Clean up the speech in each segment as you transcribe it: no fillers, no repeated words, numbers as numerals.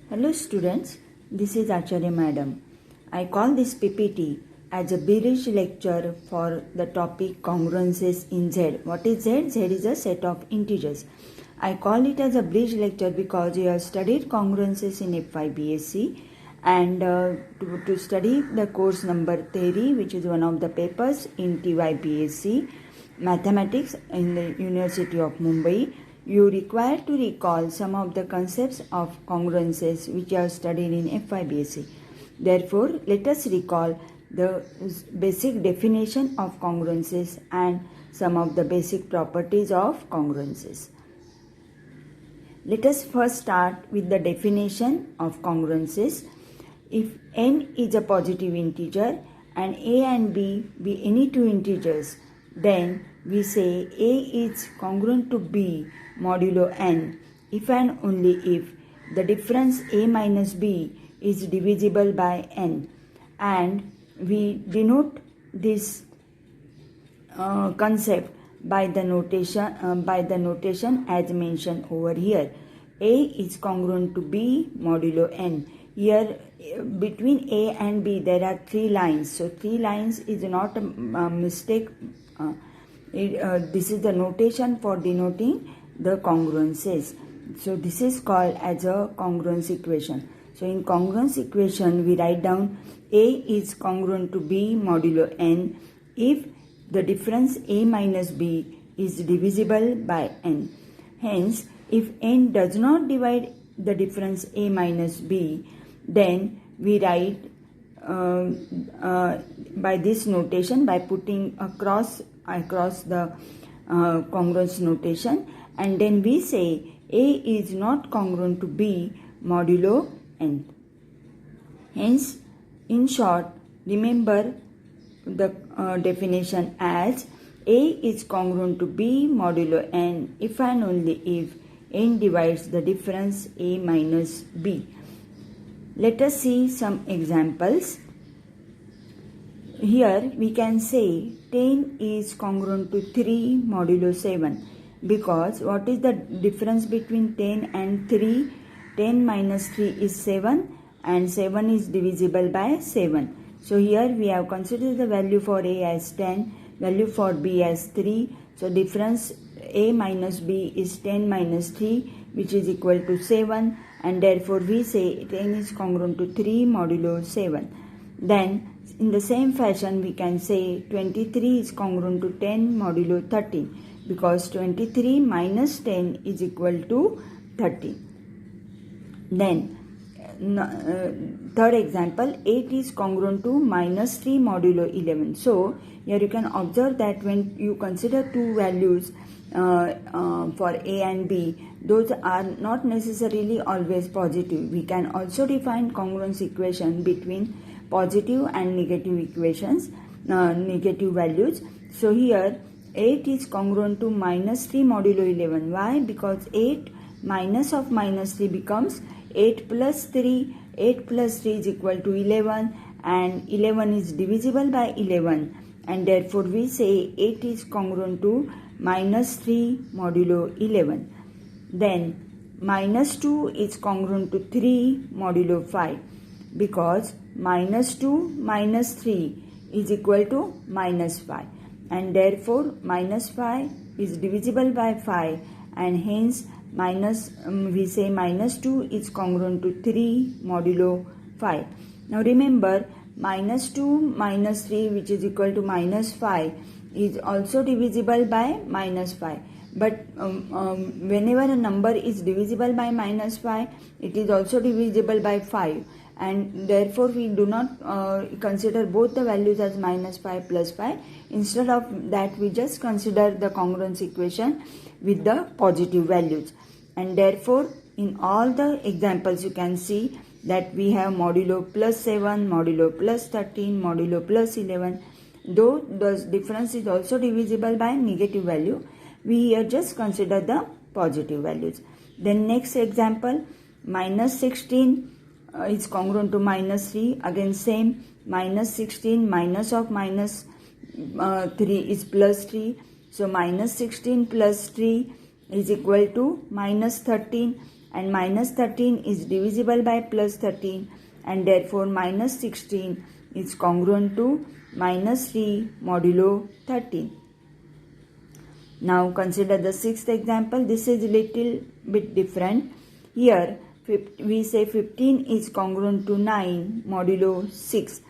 Hello students, this is Acharya Madam. I call this PPT as a bridge lecture for the topic congruences in Z. What is Z? Z is a set of integers. I call it as a bridge lecture because we have studied congruences in F5 and to study the course number theory, which is one of the papers in TY Mathematics in the University of Mumbai, you require to recall some of the concepts of congruences which you have studied in F5 Therefore, let us recall the basic definition of congruences and some of the basic properties of congruences. Let us first start with the definition of congruences. If n is a positive integer and a and b be any two integers, then we say a is congruent to b modulo n if and only if the difference a minus b is divisible by n, and we denote this concept by the notation as mentioned over here. A is congruent to b modulo n. Here between a and b there are three lines, so three lines is not a mistake. This is the notation for denoting the congruences. So this is called as a congruence equation. So in congruence equation we write down a is congruent to b modulo n if the difference a minus b is divisible by n. Hence, if n does not divide the difference a minus b, then we write by this notation, by putting across the congruence notation, and then we say a is not congruent to b modulo n. Hence, in short, remember the definition as a is congruent to b modulo n if and only if n divides the difference a minus b. Let us see some examples. Here we can say 10 is congruent to 3 modulo 7, because what is the difference between 10 and 3? 10 minus 3 is 7 and 7 is divisible by 7. So here we have considered the value for a as 10, value for b as 3. So difference a minus b is 10 minus 3, which is equal to 7, and therefore we say 10 is congruent to 3 modulo 7. Then in the same fashion we can say 23 is congruent to 10 modulo 13, because 23 minus 10 is equal to 30. Then third example, 8 is congruent to minus 3 modulo 11. So here you can observe that when you consider two values for a and b, those are not necessarily always positive. We can also define congruence equation between positive and negative equations, negative values. So here 8 is congruent to minus 3 modulo 11. Why? Because 8 minus of minus 3 becomes 8 plus 3. 8 plus 3 is equal to 11, and 11 is divisible by 11, and therefore we say 8 is congruent to minus 3 modulo 11. Then minus 2 is congruent to 3 modulo 5, because minus 2 minus 3 is equal to minus 5, and therefore minus 5 is divisible by 5, and hence we say minus 2 is congruent to 3 modulo 5. Now remember, minus 2 minus 3, which is equal to minus 5, is also divisible by minus 5. But whenever a number is divisible by minus 5, it is also divisible by 5, and therefore we do not consider both the values as minus 5 plus 5. Instead of that, we just consider the congruence equation with the positive values, and therefore in all the examples you can see that we have modulo plus 7, modulo plus 13, modulo plus 11. Though the difference is also divisible by negative value, we here just consider the positive values. Then next example, minus 16 is congruent to minus 3. Again same, minus 16 minus of minus 3 is plus 3. So minus 16 plus 3 is equal to minus 13, and minus 13 is divisible by plus 13, and therefore minus 16 is congruent to minus 3 modulo 13. Now consider the sixth example. This is a little bit different. Here we say 15 is congruent to 9 modulo 6.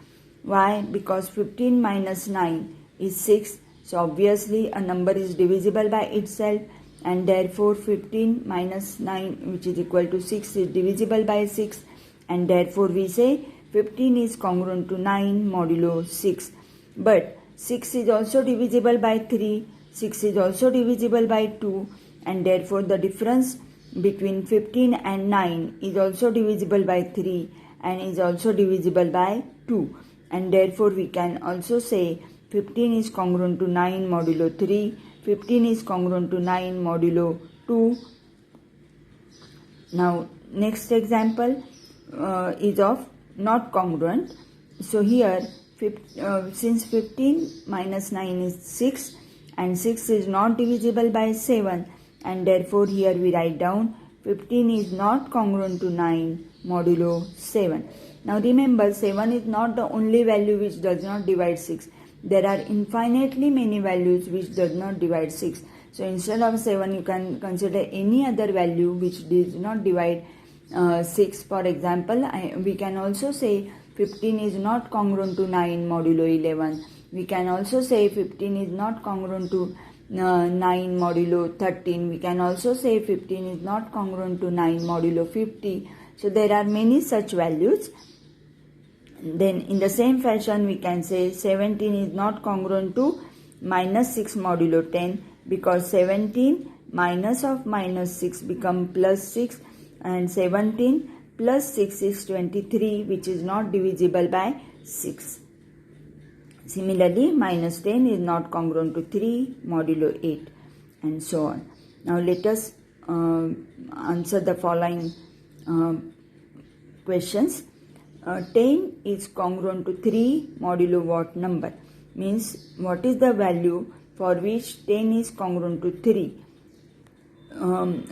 Why? Because 15 minus 9 is 6. So obviously a number is divisible by itself, and therefore 15 minus 9, which is equal to 6, is divisible by 6, and therefore we say 15 is congruent to 9 modulo 6. But 6 is also divisible by 3, 6 is also divisible by 2, and therefore the difference between 15 and 9 is also divisible by 3 and is also divisible by 2, and therefore we can also say 15 is congruent to 9 modulo 3, 15 is congruent to 9 modulo 2. Now next example is of not congruent. So here since 15 minus 9 is 6 and 6 is not divisible by 7, and therefore here we write down 15 is not congruent to 9 modulo 7. Now remember, 7 is not the only value which does not divide 6. There are infinitely many values which does not divide 6. So instead of 7 you can consider any other value which does not divide 6. For example, we can also say 15 is not congruent to 9 modulo 11. We can also say 15 is not congruent to 9 modulo 13. We can also say 15 is not congruent to 9 modulo 50. So there are many such values. Then in the same fashion we can say 17 is not congruent to minus 6 modulo 10, because 17 minus of minus 6 become plus 6, and 17 plus 6 is 23, which is not divisible by 6. Similarly, minus 10 is not congruent to 3 modulo 8, and so on. Now let us answer the following questions. 10 is congruent to 3 modulo what number? Means what is the value for which 10 is congruent to 3?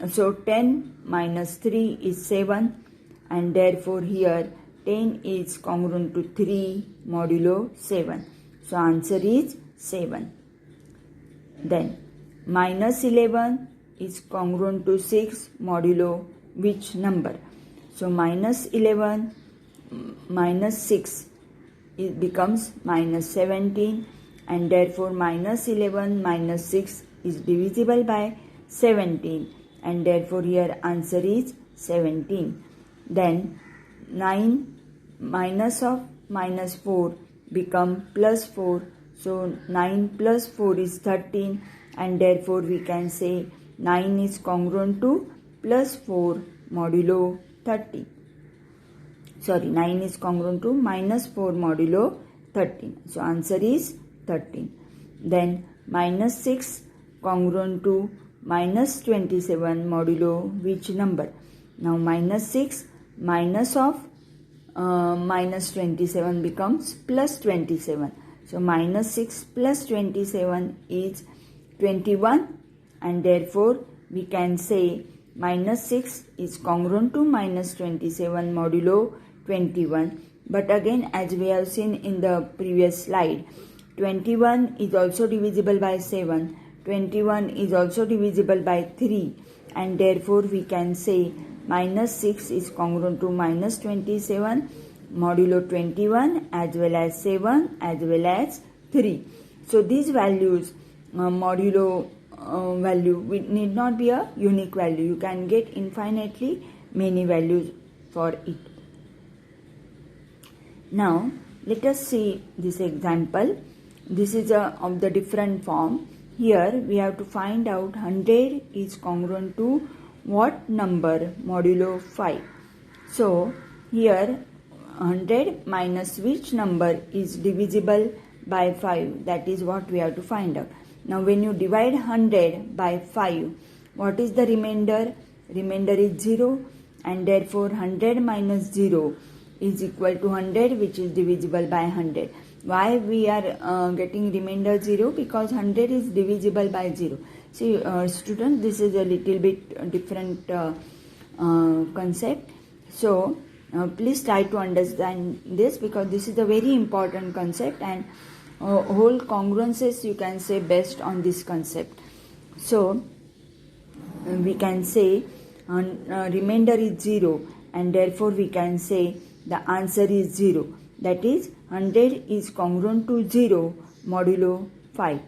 So 10 minus 3 is 7, and therefore here 10 is congruent to 3 modulo 7. So answer is 7. Then minus 11 is congruent to 6 modulo which number? So minus 11 minus 6 it becomes minus 17, and therefore minus 11 minus 6 is divisible by 17, and therefore here answer is 17. Then 9 minus of minus 4 become plus 4. So 9 plus 4 is 13, and therefore we can say 9 is congruent to plus 4 modulo 30. 9 is congruent to minus 4 modulo 13. So answer is 13. Then minus 6 congruent to minus 27 modulo which number? Now minus 6 minus of minus 27 becomes plus 27. So minus 6 plus 27 is 21, and therefore we can say minus 6 is congruent to minus 27 modulo 21. But again, as we have seen in the previous slide, 21 is also divisible by 7, 21 is also divisible by 3, and therefore we can say minus 6 is congruent to minus 27 modulo 21 as well as 7 as well as 3. So these values modulo value need not be a unique value. You can get infinitely many values for it. Now let us see this example. This is of the different form. Here we have to find out 100 is congruent to what number modulo 5. So here 100 minus which number is divisible by 5, that is what we have to find out. Now when you divide 100 by 5, what is the remainder? Remainder is 0, and therefore 100 minus 0 is equal to 100, which is divisible by 100. Why we are getting remainder 0? Because 100 is divisible by 0. See students, this is a little bit different concept. So please try to understand this, because this is a very important concept, and whole congruences you can say based on this concept. So we can say remainder is 0, and therefore we can say the answer is 0. That is 100 is congruent to 0 modulo 5.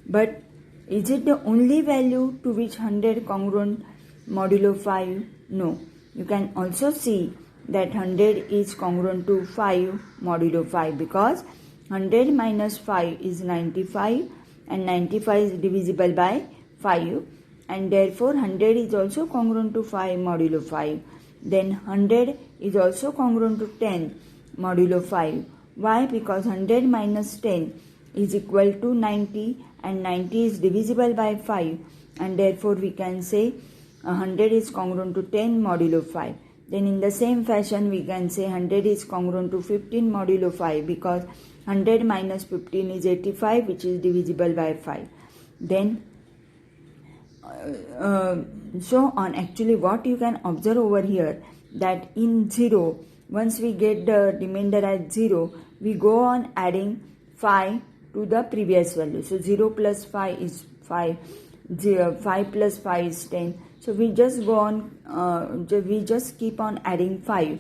But is it the only value to which 100 congruent modulo 5? No. You can also see that 100 is congruent to 5 modulo 5, because 100 minus 5 is 95, and 95 is divisible by 5, and therefore 100 is also congruent to 5 modulo 5. Then 100 is also congruent to 10 modulo 5. Why? Because 100 minus 10 is equal to 90, and 90 is divisible by 5, and therefore we can say 100 is congruent to 10 modulo 5. Then in the same fashion we can say 100 is congruent to 15 modulo 5, because 100 minus 15 is 85, which is divisible by 5. Then so on. Actually what you can observe over here, that in 0, once we get the remainder as 0, we go on adding 5 to the previous value. So 0 plus 5 is 5, 5 plus 5 is 10. So we just go on, we just keep on adding 5.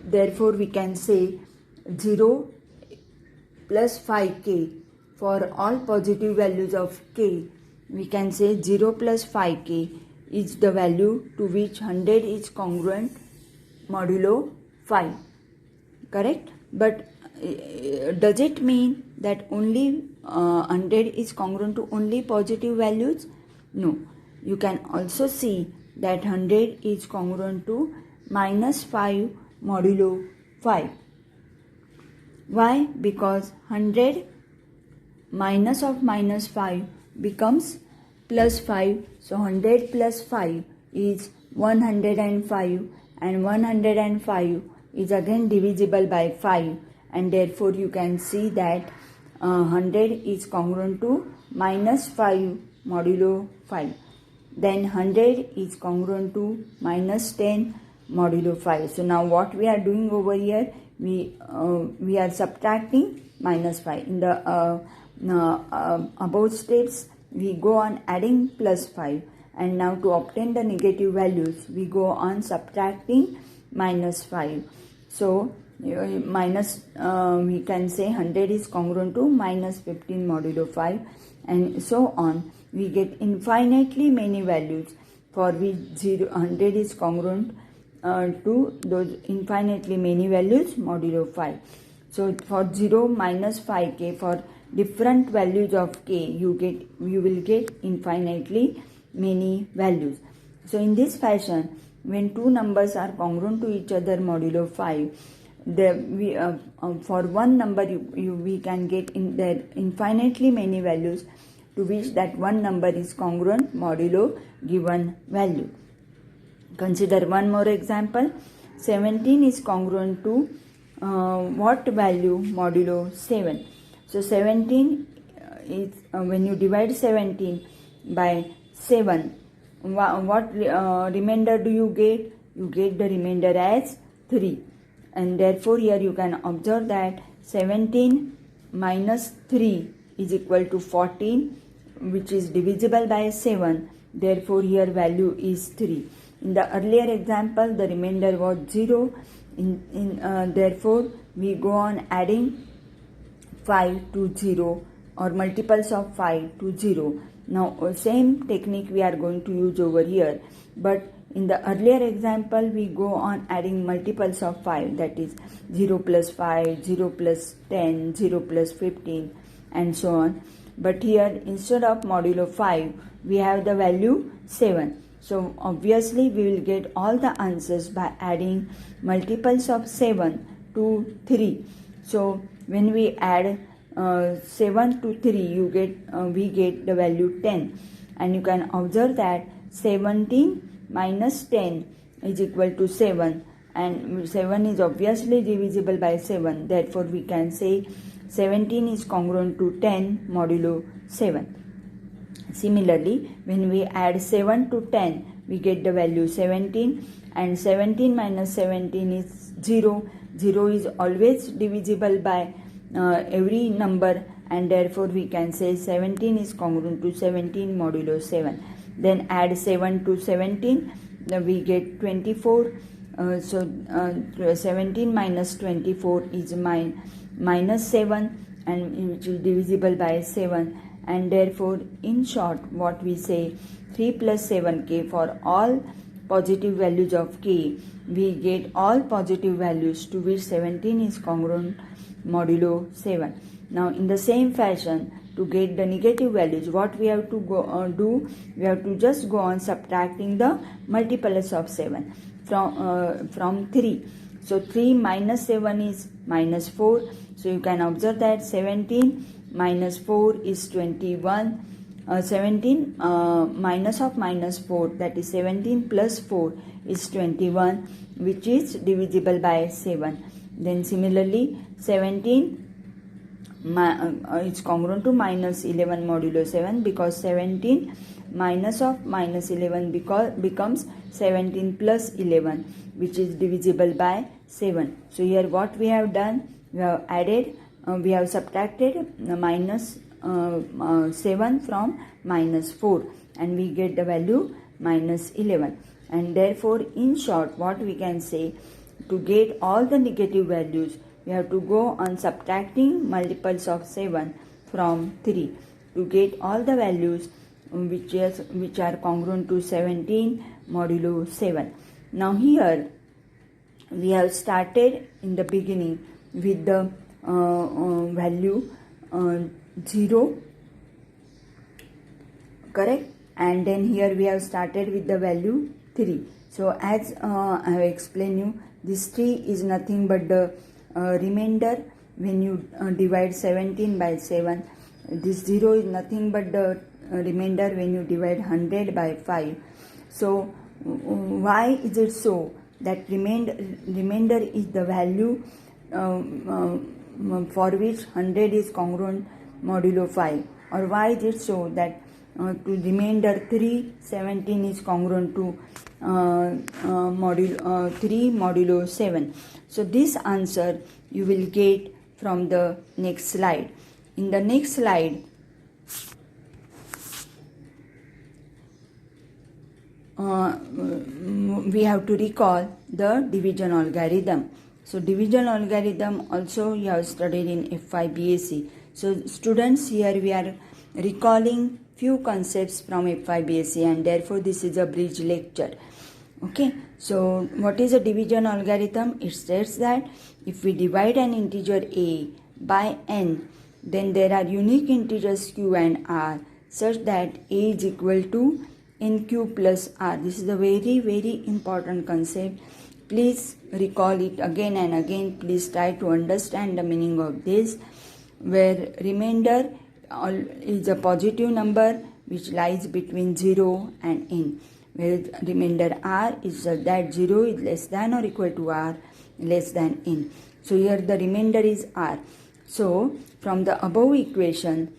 Therefore we can say 0 plus 5k. For all positive values of k, we can say 0 plus 5k is the value to which 100 is congruent modulo 5. Correct? But does it mean that only 100 is congruent to only positive values? No. You can also see that 100 is congruent to minus 5 modulo 5. Why? Because 100 minus of minus 5 becomes plus 5. So 100 plus 5 is 105, and 105 is again divisible by 5, and therefore you can see that 100 is congruent to minus 5 modulo 5. Then 100 is congruent to minus 10 modulo 5. So now what we are doing over here, we are subtracting minus 5. In the above steps we go on adding plus 5, and now to obtain the negative values we go on subtracting minus 5. So minus we can say 100 is congruent to minus 15 modulo 5, and so on. We get infinitely many values for which 100 is congruent to those infinitely many values modulo 5. So for 0 minus 5k, for different values of k, you will get infinitely many values. So in this fashion, when two numbers are congruent to each other modulo 5, for one number we can get infinitely many values to which that one number is congruent modulo given value. Consider one more example. 17 is congruent to what value modulo 7. So 17 is when you divide 17 by 7, what remainder do you get? You get the remainder as 3, and therefore here you can observe that 17 minus 3 is equal to 14, which is divisible by 7. Therefore here value is 3. In the earlier example the remainder was 0. Therefore we go on adding 5 to 0, or multiples of 5 to 0. Now same technique we are going to use over here, but in the earlier example we go on adding multiples of 5, that is 0 plus 5, 0 plus 10, 0 plus 15, and so on. But here instead of modulo 5 we have the value 7. So obviously we will get all the answers by adding multiples of 7 to 3. So when we add 7 to 3, we get the value 10, and you can observe that 17 minus 10 is equal to 7, and 7 is obviously divisible by 7. Therefore we can say 17 is congruent to 10 modulo 7. Similarly, when we add 7 to 10, we get the value 17, and 17 minus 17 is 0. 0 is always divisible by every number, and therefore we can say 17 is congruent to 17 modulo 7. Then add 7 to 17, we get 24. 17 minus 24 is minus 7, and which is divisible by 7, and therefore in short what we say, 3 plus 7k, for all positive values of k we get all positive values to which 17 is congruent modulo 7. Now in the same fashion, to get the negative values, what we have to do, we have to just go on subtracting the multiples of 7 from 3. So 3 minus 7 is minus 4. So you can observe that 17 minus 4 is 21. 17 minus of minus 4, that is 17 plus 4 is 21, which is divisible by 7. Then similarly 17 is congruent to minus 11 modulo 7, because 17 minus of minus 11 becomes 17 plus 11, which is divisible by 7. So here what we have done, we have added, we have subtracted minus 7 from minus 4, and we get the value minus 11. And therefore in short what we can say, to get all the negative values we have to go on subtracting multiples of 7 from 3 to get all the values which are congruent to 17 modulo 7. Now here we have started in the beginning with the value 0, correct, and then here we have started with the value 3. So as I have explained you, this 3 is nothing but the remainder when you divide 17 by 7. This 0 is nothing but the remainder when you divide 100 by 5. So why is it so that remainder is the value for which 100 is congruent modulo 5, or why is it so that to remainder 3, 17 is congruent to 3 modulo 7. So this answer you will get from the next slide. In the next slide we have to recall the division algorithm. So division algorithm also you have studied in F5 BSc. So students, here we are recalling few concepts from F5 BSc, and therefore this is a bridge lecture. Okay, so what is a division algorithm? It states that if we divide an integer a by n, then there are unique integers q and r such that a is equal to nq plus r. This is a very, very important concept. Please recall it again and again. Please try to understand the meaning of this, where remainder is a positive number which lies between 0 and n, where remainder r is that 0 is less than or equal to r less than n. So here the remainder is r. So from the above equation,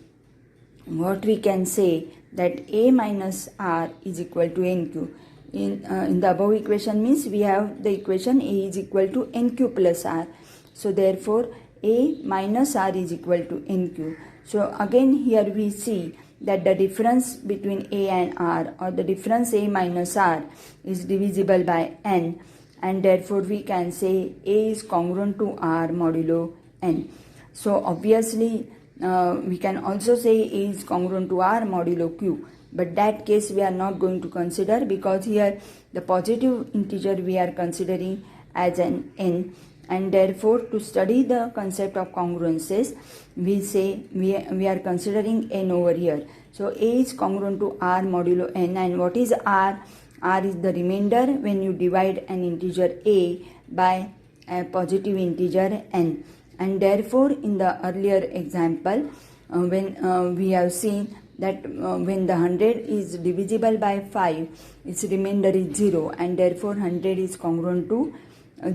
what we can say, that a minus r is equal to nq. In the above equation means we have the equation a is equal to nq plus r. So therefore a minus r is equal to nq. So again here we see that the difference between a and r, or the difference a minus r, is divisible by n, and therefore we can say a is congruent to r modulo n. So obviously we can also say a is congruent to r modulo q, but that case we are not going to consider, because here the positive integer we are considering as an n, and therefore to study the concept of congruences we say we are considering n over here. So a is congruent to r modulo n, and what is r? R is the remainder when you divide an integer a by a positive integer n. And therefore in the earlier example when we have seen that when the 100 is divisible by 5, its remainder is 0, and therefore 100 is congruent to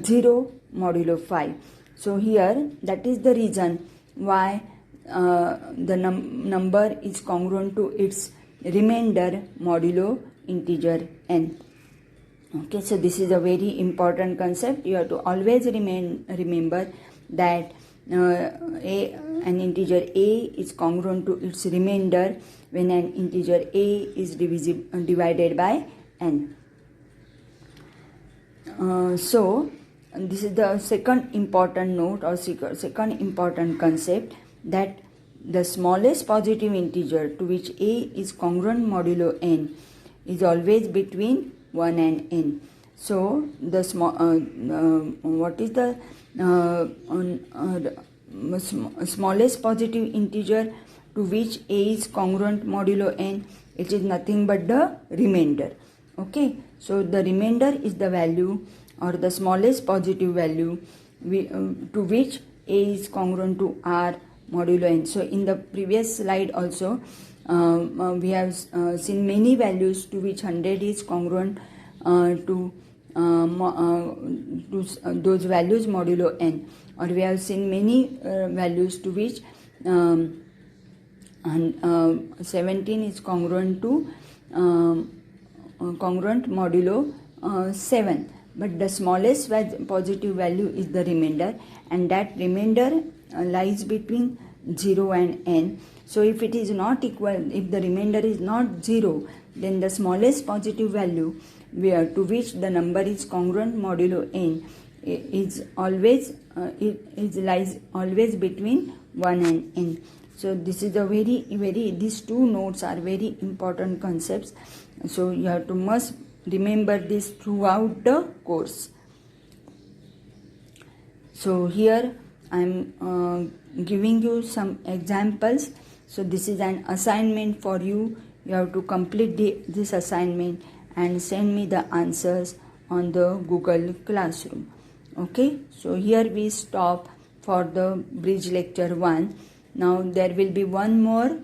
0 modulo 5. So here that is the reason why the number is congruent to its remainder modulo integer n. Okay, so this is a very important concept. You have to always remember that an integer a is congruent to its remainder when an integer a is divided by n. So this is the second important note or second important concept, that the smallest positive integer to which a is congruent modulo n is always between 1 and n. So the what is the smallest positive integer to which a is congruent modulo n? It is nothing but the remainder. Okay, so the remainder is the value or the smallest positive value to which a is congruent to r modulo n. So in the previous slide also we have seen many values to which 100 is congruent to those values modulo n, or we have seen many values to which 17 is congruent to congruent modulo 7, but the smallest positive value is the remainder, and that remainder lies between 0 and n. So if it is not equal, if the remainder is not 0, then the smallest positive value to which the number is congruent modulo n is always lies always between 1 and n. So this is a these two notes are very important concepts. So you have to must remember this throughout the course. So here I am giving you some examples. So this is an assignment for you. You have to complete this assignment and send me the answers on the Google Classroom. Okay, so here we stop for the bridge lecture 1. Now there will be one more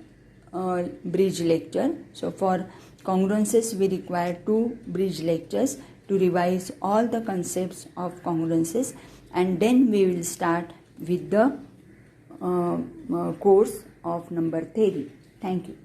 bridge lecture. So for congruences we require 2 bridge lectures to revise all the concepts of congruences, and then we will start with the course of number theory. Thank you.